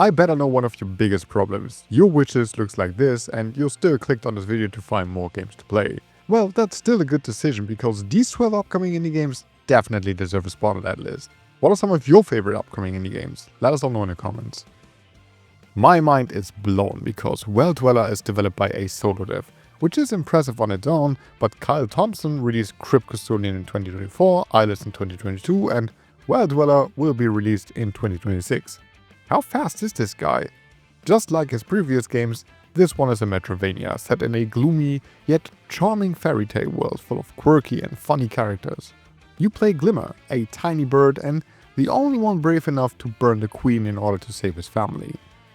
I bet I know one of your biggest problems. Your wishlist looks like this and you still clicked on this video to find more games to play. Well, that's still a good decision because these 12 upcoming indie games definitely deserve a spot on that list. What are some of your favorite upcoming indie games? Let us all know in the comments. My mind is blown because Well Dweller is developed by a solo dev, which is impressive on its own, but Kyle Thompson released Crypt Custodian in 2024, Eyeless in 2022, and Well Dweller will be released in 2026. How fast is this guy? Just like his previous games, this one is a Metroidvania set in a gloomy yet charming fairy tale world full of quirky and funny characters. You play Glimmer, a tiny bird and the only one brave enough to burn the queen in order to save his family.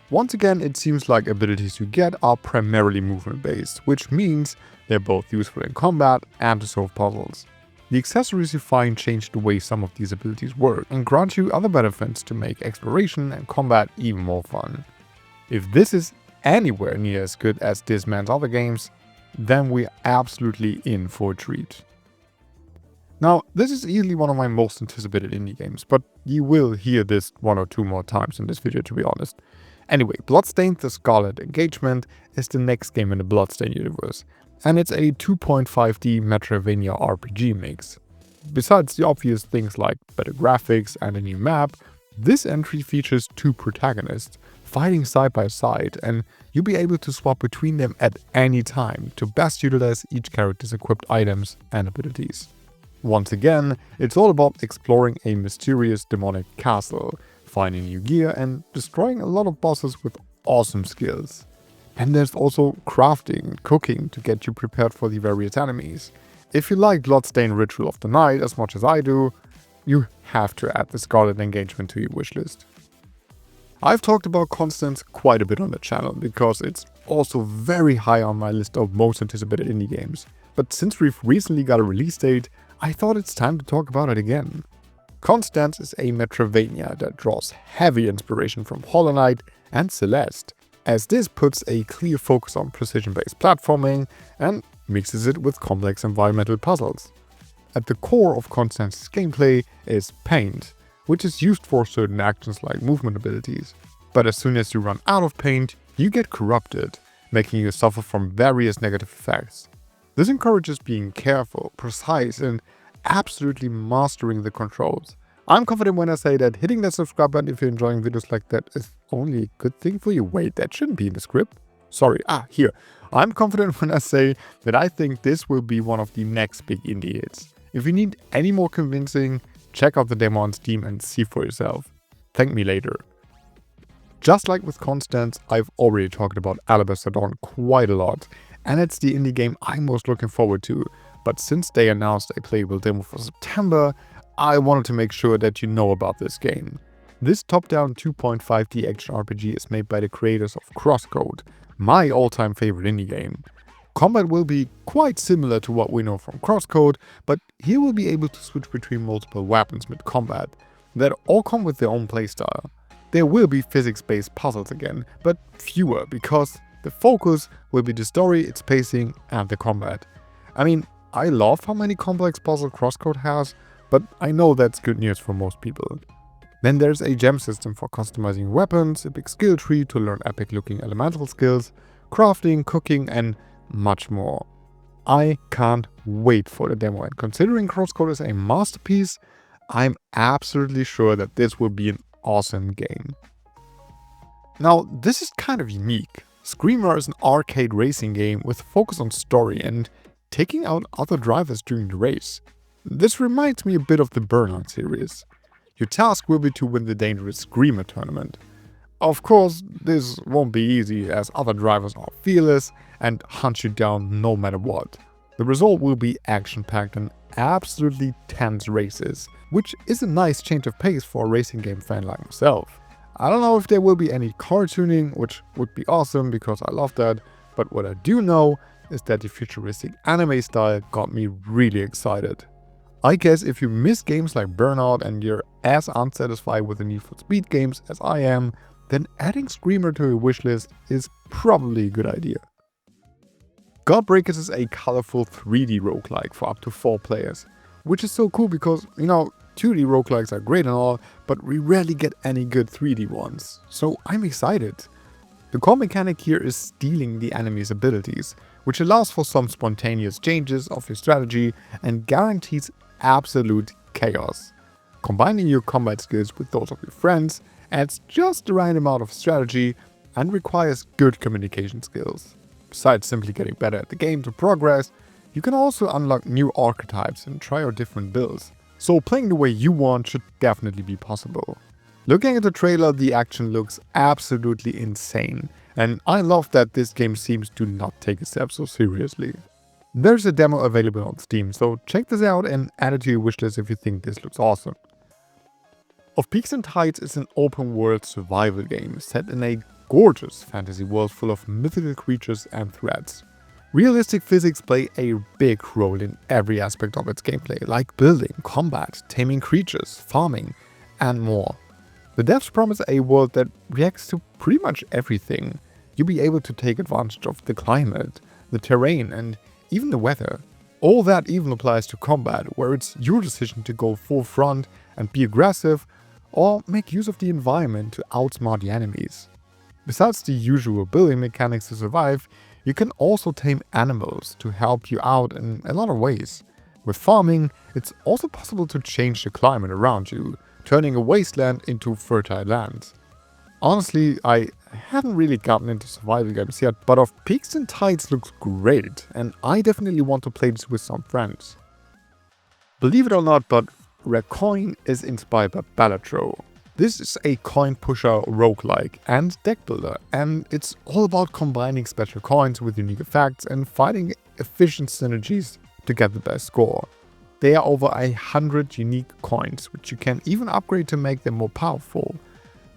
Once again, it seems like abilities you get are primarily movement based, which means they're both useful in combat and to solve puzzles. The accessories you find change the way some of these abilities work and grant you other benefits to make exploration and combat even more fun. If this is anywhere near as good as this man's other games, then we're absolutely in for a treat. Now, this is easily one of my most anticipated indie games, but you will hear this one or two more times in this video, to be honest. Anyway, Bloodstained: The Scarlet Engagement is the next game in the Bloodstained universe, and it's a 2.5D Metroidvania RPG mix. Besides the obvious things like better graphics and a new map, this entry features two protagonists fighting side by side, and you'll be able to swap between them at any time to best utilize each character's equipped items and abilities. Once again, it's all about exploring a mysterious demonic castle, finding new gear and destroying a lot of bosses with awesome skills. And there's also crafting and cooking to get you prepared for the various enemies. If you like Bloodstained Ritual of the Night as much as I do, you have to add the Scarlet Engagement to your wishlist. I've talked about Constance quite a bit on the channel because it's also very high on my list of most anticipated indie games, but since we've recently got a release date, I thought it's time to talk about it again. Constance is a Metroidvania that draws heavy inspiration from Hollow Knight and Celeste, as this puts a clear focus on precision-based platforming and mixes it with complex environmental puzzles. At the core of Constance's gameplay is paint, which is used for certain actions like movement abilities. But as soon as you run out of paint, you get corrupted, making you suffer from various negative effects. This encourages being careful, precise, and absolutely mastering the controls. I'm confident when I say that hitting that subscribe button if you're enjoying videos like that is only a good thing for you. Wait, that shouldn't be in the script. Sorry, here. I'm confident when I say that I think this will be one of the next big indie hits. If you need any more convincing, check out the demo on Steam and see for yourself. Thank me later. Just like with Constance, I've already talked about Alabster Dawn quite a lot, and it's the indie game I'm most looking forward to. But since they announced a playable demo for September, I wanted to make sure that you know about this game. This top-down 2.5D action RPG is made by the creators of Crosscode, my all-time favorite indie game. Combat will be quite similar to what we know from Crosscode, but here we'll be able to switch between multiple weapons mid-combat that all come with their own playstyle. There will be physics-based puzzles again, but fewer because the focus will be the story, its pacing, and the combat. I mean, I love how many complex puzzles Crosscode has, but I know that's good news for most people. Then there's a gem system for customizing weapons, a big skill tree to learn epic looking elemental skills, crafting, cooking, and much more. I can't wait for the demo, and considering Crosscode is a masterpiece, I'm absolutely sure that this will be an awesome game. Now, this is kind of unique. Screamer is an arcade racing game with a focus on story and taking out other drivers during the race. This reminds me a bit of the Burnout series. Your task will be to win the dangerous Screamer tournament. Of course, this won't be easy as other drivers are fearless and hunt you down no matter what. The result will be action-packed and absolutely tense races, which is a nice change of pace for a racing game fan like myself. I don't know if there will be any cartooning, which would be awesome because I love that, but what I do know is that the futuristic anime style got me really excited. I guess if you miss games like Burnout and you're as unsatisfied with the Need for Speed games as I am, then adding Screamer to your wishlist is probably a good idea. Godbreakers is a colorful 3D roguelike for up to 4 players, which is so cool because, 2D roguelikes are great and all, but we rarely get any good 3D ones, so I'm excited. The core mechanic here is stealing the enemy's abilities, which allows for some spontaneous changes of your strategy and guarantees absolute chaos. Combining your combat skills with those of your friends adds just the right amount of strategy and requires good communication skills. Besides simply getting better at the game to progress, you can also unlock new archetypes and try out different builds, so playing the way you want should definitely be possible. Looking at the trailer, the action looks absolutely insane, and I love that this game seems to not take itself so seriously. There's a demo available on Steam, so check this out and add it to your wishlist if you think this looks awesome. Of Peaks and Tides is an open-world survival game set in a gorgeous fantasy world full of mythical creatures and threats. Realistic physics play a big role in every aspect of its gameplay, like building, combat, taming creatures, farming, and more. The devs promise a world that reacts to pretty much everything. You'll be able to take advantage of the climate, the terrain, and even the weather. All that even applies to combat, where it's your decision to go full front and be aggressive, or make use of the environment to outsmart the enemies. Besides the usual building mechanics to survive, you can also tame animals to help you out in a lot of ways. With farming, it's also possible to change the climate around you, turning a wasteland into fertile land. Honestly, I haven't really gotten into survival games yet, but Of Peaks and Tides looks great, and I definitely want to play this with some friends. Believe it or not, but Raccoin is inspired by Balatro. This is a coin pusher roguelike and deck builder, and it's all about combining special coins with unique effects and finding efficient synergies to get the best score. There are over 100 unique coins, which you can even upgrade to make them more powerful.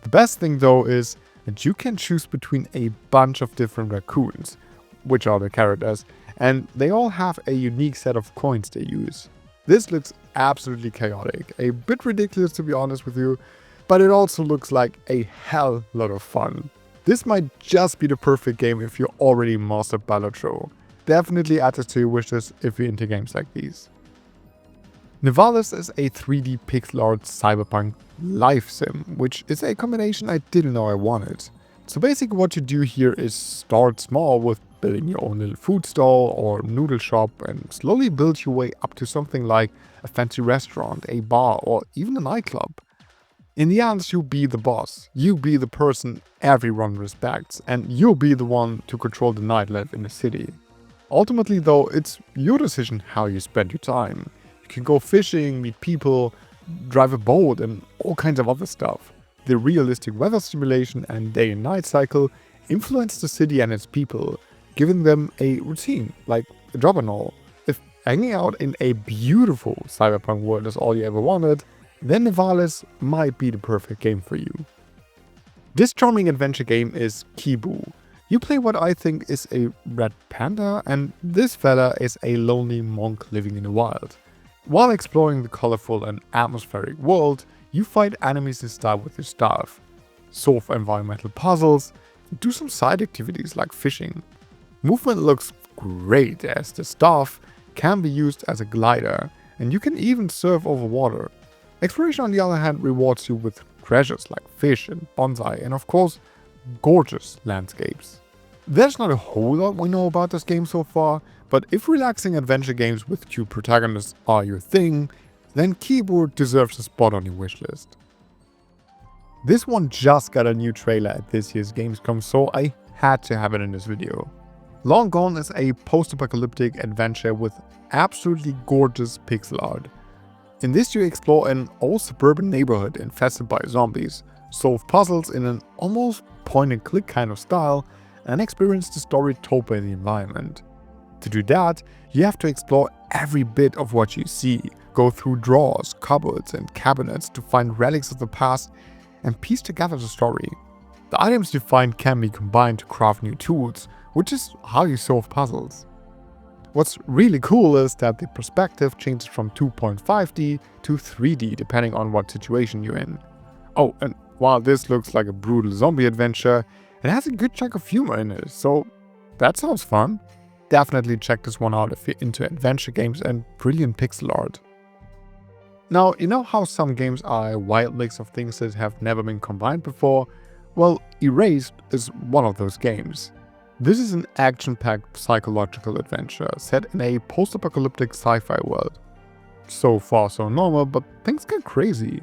The best thing though is that you can choose between a bunch of different raccoons, which are the characters, and they all have a unique set of coins they use. This looks absolutely chaotic, a bit ridiculous to be honest with you, but it also looks like a hell lot of fun. This might just be the perfect game if you already mastered Balatro. Definitely add this to your wishlist if you're into games like these. Nivalis is a 3D pixel art cyberpunk life sim, which is a combination I didn't know I wanted. So basically what you do here is start small with building your own little food stall or noodle shop and slowly build your way up to something like a fancy restaurant, a bar, or even a nightclub. In the end, you'll be the boss, you'll be the person everyone respects, and you'll be the one to control the nightlife in the city. Ultimately though, it's your decision how you spend your time. You can go fishing, meet people, drive a boat, and all kinds of other stuff. The realistic weather simulation and day and night cycle influence the city and its people, giving them a routine, like a job and all. If hanging out in a beautiful cyberpunk world is all you ever wanted, then Nivalis might be the perfect game for you. This charming adventure game is Kibu. You play what I think is a red panda, and this fella is a lonely monk living in the wild. While exploring the colorful and atmospheric world, you fight enemies in style with your staff, solve environmental puzzles, and do some side activities like fishing. Movement looks great as the staff can be used as a glider, and you can even surf over water. Exploration on the other hand rewards you with treasures like fish and bonsai, and of course, gorgeous landscapes. There's not a whole lot we know about this game so far, but if relaxing adventure games with two protagonists are your thing, then Kibu deserves a spot on your wishlist. This one just got a new trailer at this year's Gamescom, so I had to have it in this video. Long Gone is a post-apocalyptic adventure with absolutely gorgeous pixel art. In this you explore an old suburban neighborhood infested by zombies, solve puzzles in an almost point-and-click kind of style, and experience the story told by the environment. To do that, you have to explore every bit of what you see, go through drawers, cupboards and cabinets to find relics of the past and piece together the story. The items you find can be combined to craft new tools, which is how you solve puzzles. What's really cool is that the perspective changes from 2.5D to 3D depending on what situation you're in. Oh, and while this looks like a brutal zombie adventure, it has a good chunk of humor in it, so that sounds fun. Definitely check this one out if you're into adventure games and brilliant pixel art. Now, you know how some games are a wild mix of things that have never been combined before? Well, Erased is one of those games. This is an action-packed psychological adventure set in a post-apocalyptic sci-fi world. So far so normal, but things get crazy.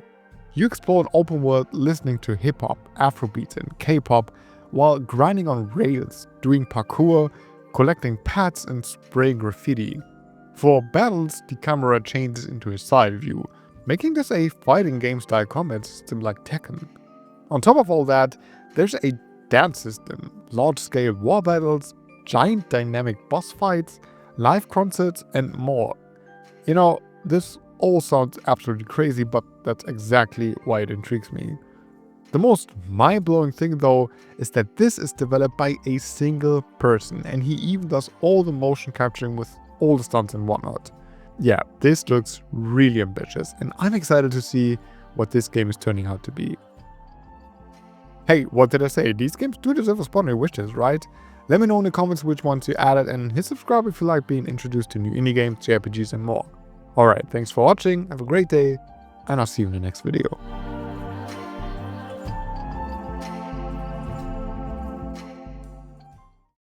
You explore an open world listening to hip-hop, Afrobeat and K-pop while grinding on rails, doing parkour, collecting pets and spraying graffiti. For battles, the camera changes into a side view, making this a fighting game style combat system like Tekken. On top of all that, there's a dance system, large-scale war battles, giant dynamic boss fights, live concerts and more. You know, this all sounds absolutely crazy, but that's exactly why it intrigues me. The most mind-blowing thing though is that this is developed by a single person, and he even does all the motion capturing with all the stunts and whatnot. Yeah, this looks really ambitious, and I'm excited to see what this game is turning out to be. Hey, what did I say? These games do deserve a spot on your wishes, right? Let me know in the comments which ones you added, and hit subscribe if you like being introduced to new indie games, JRPGs and more. Alright, thanks for watching, have a great day, and I'll see you in the next video.